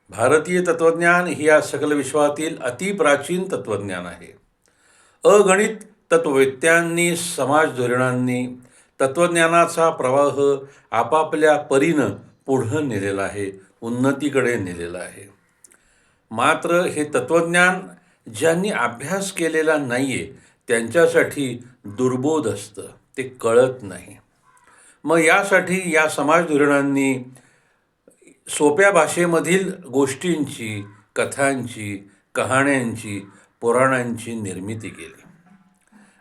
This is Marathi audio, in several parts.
भारतीय तत्त्वज्ञान ही या सकल विश्वातील अतिप्राचीन तत्त्वज्ञान आहे. अगणित तत्त्ववेत्यांनी, समाजधोरणांनी तत्त्वज्ञानाचा प्रवाह आपापल्या परीनं पुढं नेलेला आहे, उन्नतीकडे नेलेला आहे. मात्र हे तत्त्वज्ञान ज्यांनी अभ्यास केलेला नाही आहे त्यांच्यासाठी दुर्बोध असतं, ते कळत नाही. मग यासाठी या समाजधोरणांनी सोप्या भाषेमधील गोष्टींची, कथांची, कहाण्यांची, पुराणांची निर्मिती केली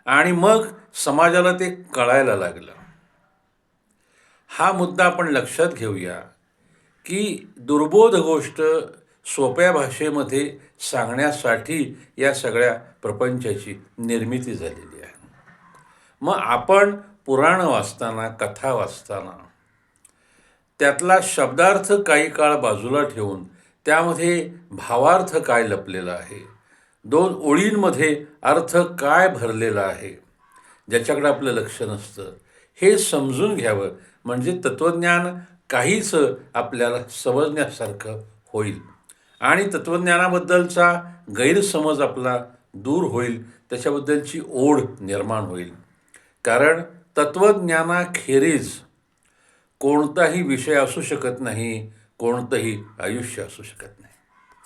आणि मग समाजाला ते कळायला लागलं. हा मुद्दा आपण लक्षात घेऊया की दुर्बोध गोष्ट सोप्या भाषेमध्ये सांगण्यासाठी या सगळ्या प्रपंचाची निर्मिती झालेली आहे. मग आपण पुराण वाचताना, कथा वाचताना त्यातला शब्दार्थ काही काळ बाजूला ठेवून त्यामध्ये भावार्थ काय लपलेला आहे, दोन ओळींमध्ये अर्थ काय भरलेला आहे, ज्याच्याकडे आपलं लक्ष नसतं, हे समजून घ्यावं. म्हणजे तत्त्वज्ञान काहीच आपल्याला समजण्यासारखं होईल आणि तत्त्वज्ञानाबद्दलचा गैरसमज आपला दूर होईल, त्याच्याबद्दलची ओढ निर्माण होईल. कारण तत्त्वज्ञानाखेरीज कोणताही विषय असू शकत नाही, कोणतंही आयुष्य असू शकत नाही.